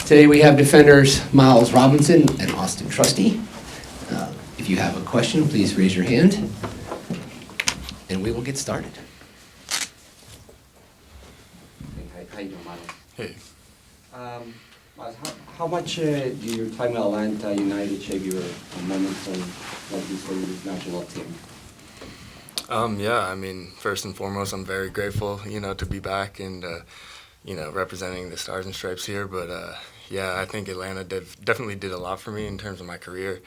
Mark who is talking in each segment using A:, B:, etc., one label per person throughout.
A: Today we have defenders Miles Robinson and Auston Trusty. If you have a question, please raise your hand, and we will get started.
B: How you doing, Miles?
C: Hey.
B: Miles, how much did your time at Atlanta United shape your moments on like you for the national team?
C: Yeah, I mean, first and foremost, I'm very grateful, to be back and, representing the Stars and Stripes here. But, yeah, I think Atlanta definitely did a lot for me in terms of my career.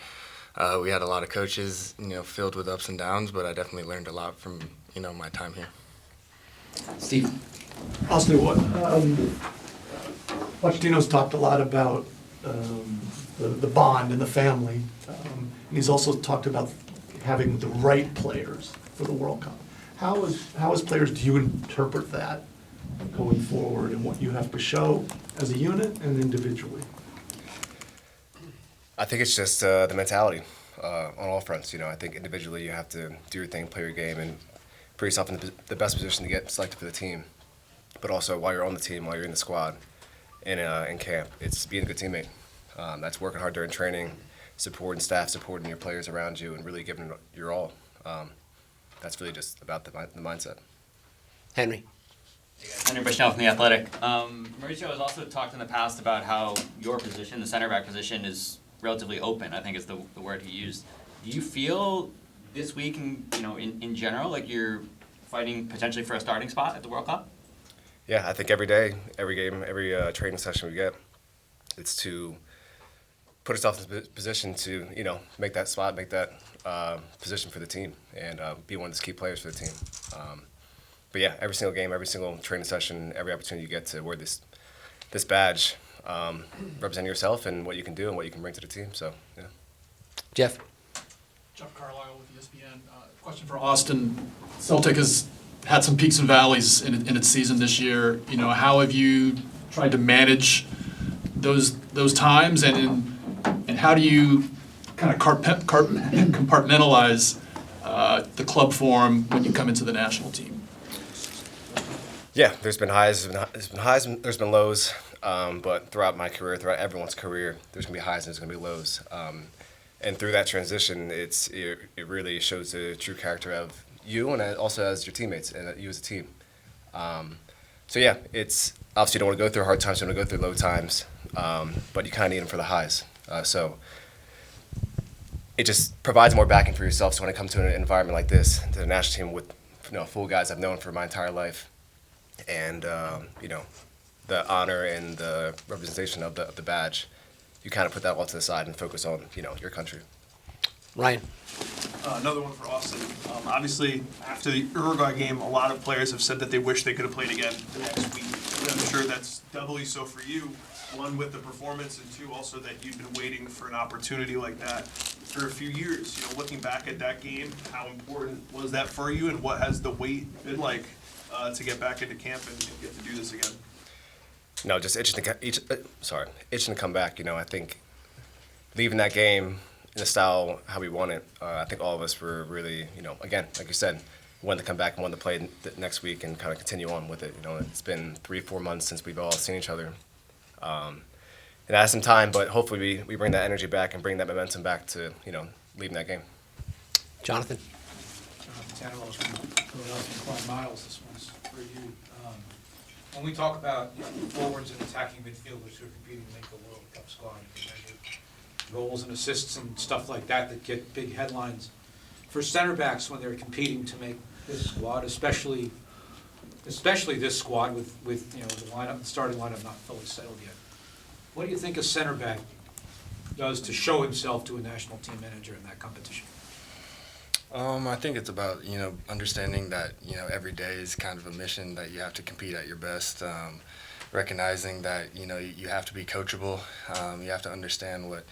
C: We had a lot of coaches, filled with ups and downs, but I definitely learned a lot from, my time here.
A: Steve.
D: Auston, Pochettino's talked a lot about the bond and the family, and he's also talked about having the right players for the World Cup. How as players do you interpret that going forward and what you have to show as a unit and individually?
E: I think it's just the mentality on all fronts. I think individually you have to do your thing, play your game, and put yourself in the best position to get selected for the team. But also while you're on the team, while you're in the squad, in camp, it's being a good teammate. That's working hard during training, supporting staff, supporting your players around you, and really giving your all. That's really just about the mindset.
A: Henry.
F: Henry Bushnell from The Athletic. Mauricio has also talked in the past about how your position, the center back position, is relatively open, I think is the word he used. Do you feel this week, in general, like you're fighting potentially for a starting spot at the World Cup?
E: Yeah, I think every day, every game, every training session we get, it's to put ourselves in a position to, make that spot, make that position for the team, and be one of the key players for the team. But yeah, every single game, every single training session, every opportunity you get to wear this badge, representing yourself and what you can do and what you can bring to the team. So, yeah.
A: Jeff.
G: Jeff Carlisle with ESPN. Question for Auston. Celtic has had some peaks and valleys in its season this year. How have you tried to manage those times, and how do you kind of compartmentalize the club form when you come into the national team?
E: Yeah, there's been highs, there's been lows, but throughout my career, throughout everyone's career, there's going to be highs and there's going to be lows. And through that transition, it really shows the true character of you and also as your teammates and you as a team. So yeah, it's obviously you don't want to go through hard times, you don't want to go through low times, but you kind of need them for the highs. So it just provides more backing for yourself. So when it comes to an environment like this, to the national team with full guys I've known for my entire life, and the honor and the representation of the badge, you kind of put that all to the side and focus on your country.
A: Ryan.
H: Another one for Auston. Obviously, after the Uruguay game, a lot of players have said that they wish they could have played again the next week. And I'm sure that's doubly so for you, one, with the performance, and two, also that you've been waiting for an opportunity like that for a few years. Looking back at that game, how important was that for you, and what has the wait been like to get back into camp and get to do this again?
E: No, just itching to come back. I think leaving that game in the style how we won it, I think all of us were really, again, like you said, wanted to come back and wanted to play the next week and kind of continue on with it. It's been 3-4 months since we've all seen each other. It has some time, but hopefully we bring that energy back and bring that momentum back to, leaving that game.
A: Jonathan.
I: Tannelos from Philadelphia. Miles, this one's for you. When we talk about forwards and attacking midfielders who are competing to make the World Cup squad, you measure goals and assists and stuff like that get big headlines. For center backs, when they're competing to make this squad, especially this squad with the starting lineup not fully settled yet, what do you think a center back does to show himself to a national team manager in that competition?
C: I think it's about, understanding that, every day is kind of a mission that you have to compete at your best, recognizing that, you have to be coachable. You have to understand what,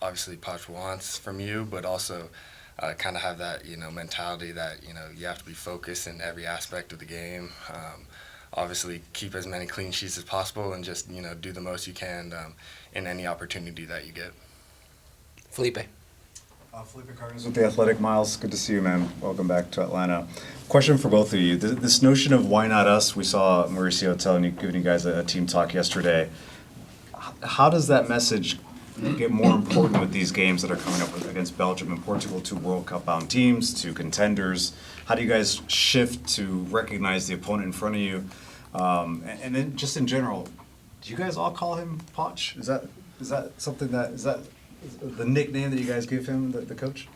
C: obviously Poch wants from you, but also kind of have that, mentality that, you have to be focused in every aspect of the game. Obviously keep as many clean sheets as possible and just, do the most you can in any opportunity that you get.
A: Felipe.
J: Felipe Cardenas with The Athletic. Miles, good to see you, man. Welcome back to Atlanta. Question for both of you. This notion of why not us, we saw Mauricio giving you guys a team talk yesterday. how does that message get more important with these games that are coming up against Belgium and Portugal, two World Cup bound teams, two contenders? How do you guys shift to recognize the opponent in front of you? And then just in general, do you guys all call him Poch? Is that something is that the nickname that you guys give him, the coach?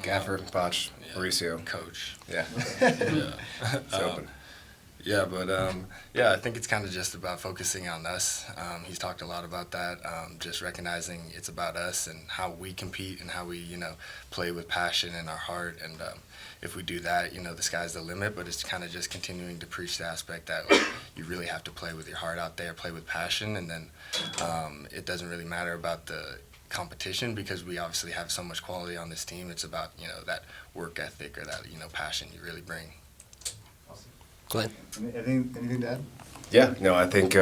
E: Gaffer, Poch, Mauricio.
C: Coach.
E: Yeah.
C: Yeah.
E: It's open.
C: Yeah, but I think it's kind of just about focusing on us. He's talked a lot about that, just recognizing it's about us and how we compete and how we, play with passion in our heart. And if we do that, the sky's the limit. But it's kind of just continuing to preach the aspect that you really have to play with your heart out there, play with passion, and then it doesn't really matter about the competition because we obviously have so much quality on this team. It's about that work ethic or that passion you really bring.
A: Glenn?
J: Anything to add?
E: Yeah, no, I think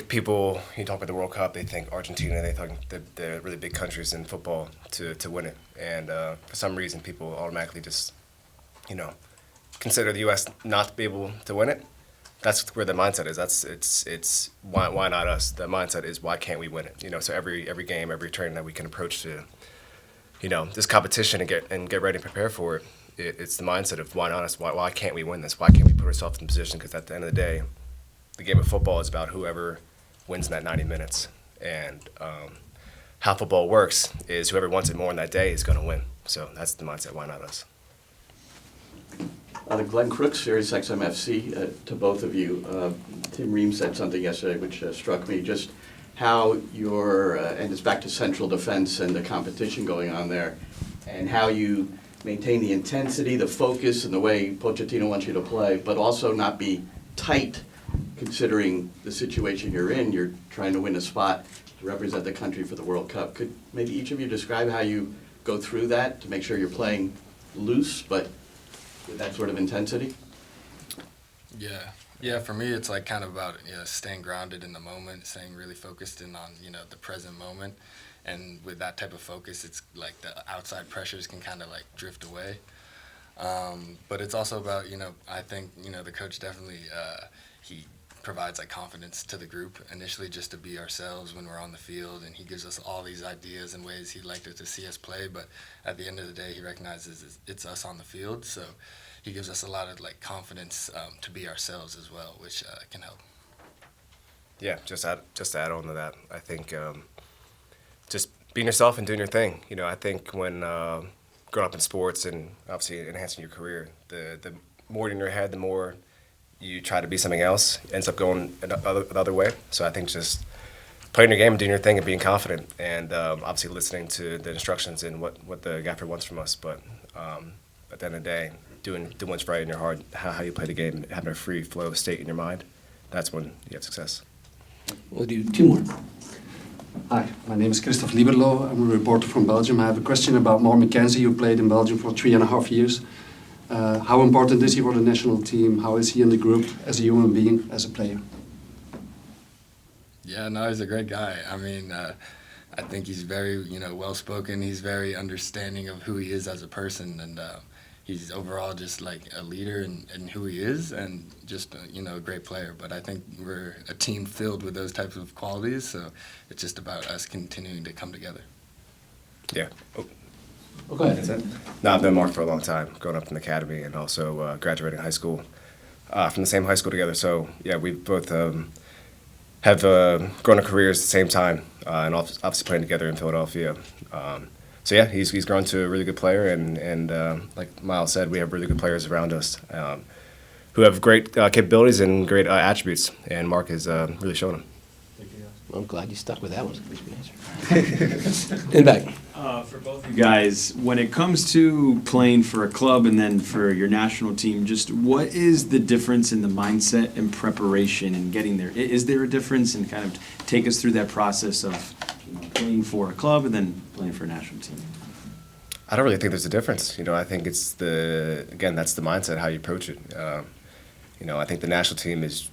E: people, you talk about the World Cup, they think Argentina, they think they're really big countries in football to win it. And for some reason, people automatically just, consider the U.S. not to be able to win it. That's where the mindset is. It's why not us? The mindset is why can't we win it? So every game, every training that we can approach to, this competition and get ready and prepare for it. It's the mindset of why not us? Why can't we win this? Why can't we put ourselves in position? Because at the end of the day, the game of football is about whoever wins in that 90 minutes. And how football works is whoever wants it more in that day is going to win. So that's the mindset. Why not us?
K: Glenn Crooks, Sirius XM FC, to both of you. Tim Ream said something yesterday which struck me, just how and it's back to central defense and the competition going on there, and how you maintain the intensity, the focus, and the way Pochettino wants you to play, but also not be tight, considering the situation you're in. You're trying to win a spot to represent the country for the World Cup. Could maybe each of you describe how you go through that to make sure you're playing loose, but with that sort of intensity?
C: Yeah, for me, it's like kind of about staying grounded in the moment, staying really focused in on the present moment. And with that type of focus, it's like the outside pressures can kind of like drift away. But it's also about, I think, the coach definitely, he provides like confidence to the group initially just to be ourselves when we're on the field. And he gives us all these ideas and ways he'd like to see us play. But at the end of the day, he recognizes it's us on the field. So he gives us a lot of like confidence to be ourselves as well, which can help.
E: Yeah, just to add on to that, I think just being yourself and doing your thing. I think when growing up in sports and obviously enhancing your career, the more in your head, the more you try to be something else, it ends up going another way. So I think just playing your game and doing your thing and being confident and obviously listening to the instructions and what the gaffer wants from us. But at the end of the day, doing what's right in your heart, how you play the game, having a free flow state in your mind, that's when you have success.
A: We'll do two more.
L: Hi, my name is Christophe Lieberlo. I'm a reporter from Belgium. I have a question about Maur McKenzie, who played in Belgium for 3.5 years. How important is he for the national team? How is he in the group as a human being, as a player?
C: Yeah, no, he's a great guy. I mean, I think he's very, well-spoken. He's very understanding of who he is as a person, and he's overall just like a leader in who he is, and just a great player. But I think we're a team filled with those types of qualities, so it's just about us continuing to come together.
E: Yeah.
A: Oh, go ahead.
E: No, I've known Mark for a long time, growing up in the academy and also graduating high school from the same high school together. So yeah, we both have grown our careers at the same time and obviously playing together in Philadelphia. So yeah, he's grown to a really good player, and like Miles said, we have really good players around us who have great capabilities and great attributes, and Mark has really shown them.
A: Well, I'm glad you stuck with that one. In back.
M: For both of you guys, when it comes to playing for a club and then for your national team, just what is the difference in the mindset and preparation and getting there? Is there a difference? And kind of take us through that process of playing for a club and then playing for a national team.
E: I don't really think there's a difference. I think it's that's the mindset, how you approach it. I think the national team is,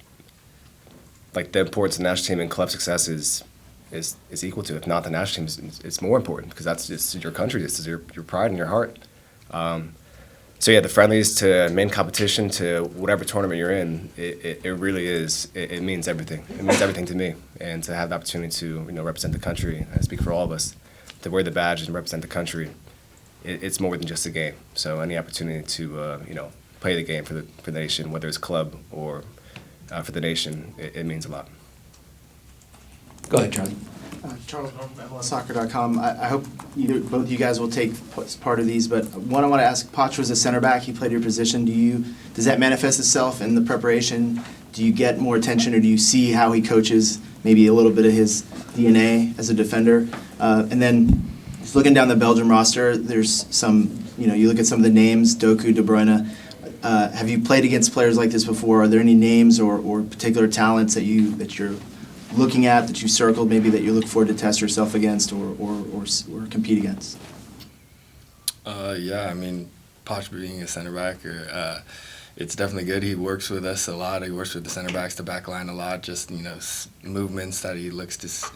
E: like, the importance of the national team and club success is equal to, if not the national team, it's more important because that's just your country. This is your pride and your heart. So yeah, the friendlies to main competition to whatever tournament you're in, it really is. It means everything. It means everything to me, and to have the opportunity to represent the country. I speak for all of us. To wear the badge and represent the country, it's more than just a game. So any opportunity to play the game for the nation, whether it's club or for the nation, it means a lot.
A: Go ahead, Charlie.
N: Charles from MLSsoccer.com. I hope both of you guys will take part of these, but one I want to ask, Poch was a center back. He played your position. Does that manifest itself in the preparation? Do you get more attention, or do you see how he coaches, maybe a little bit of his DNA as a defender? And then just looking down the Belgium roster, there's some, you look at some of the names, Doku, De Bruyne. Have you played against players like this before? Are there any names or particular talents that you're looking at, that you circled, maybe that you look forward to test yourself against or compete against?
C: Yeah, I mean, Poch being a center back, it's definitely good. He works with us a lot. He works with the center backs, the back line a lot. Just movements that he looks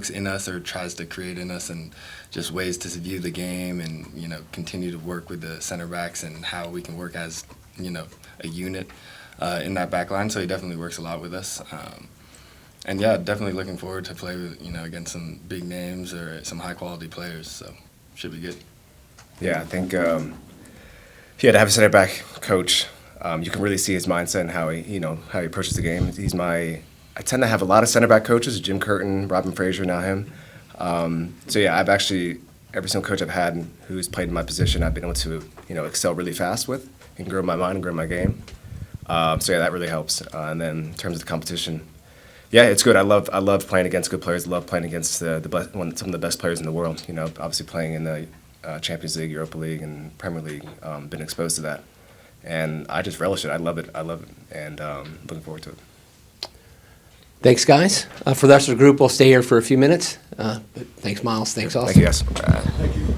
C: in us or tries to create in us, and just ways to view the game, and continue to work with the center backs and how we can work as a unit in that back line. So he definitely works a lot with us. And yeah, definitely looking forward to play with, against some big names or some high quality players. So should be good.
E: Yeah, I think to have a center back coach, you can really see his mindset and how he approaches the game. I tend to have a lot of center back coaches: Jim Curtin, Robin Fraser, now him. So yeah, I've actually every single coach I've had who's played in my position, I've been able to excel really fast with and grow my mind and grow my game. So yeah, that really helps. And then in terms of the competition. Yeah, it's good. I love playing against good players. I love playing against some of the best players in the world. Obviously playing in the Champions League, Europa League, and Premier League. Been exposed to that, and I just relish it. I love it, and looking forward to it.
A: Thanks, guys. For the rest of the group, we'll stay here for a few minutes. But thanks, Miles. Thanks, Austin.
E: Thank you, guys.
D: Thank you.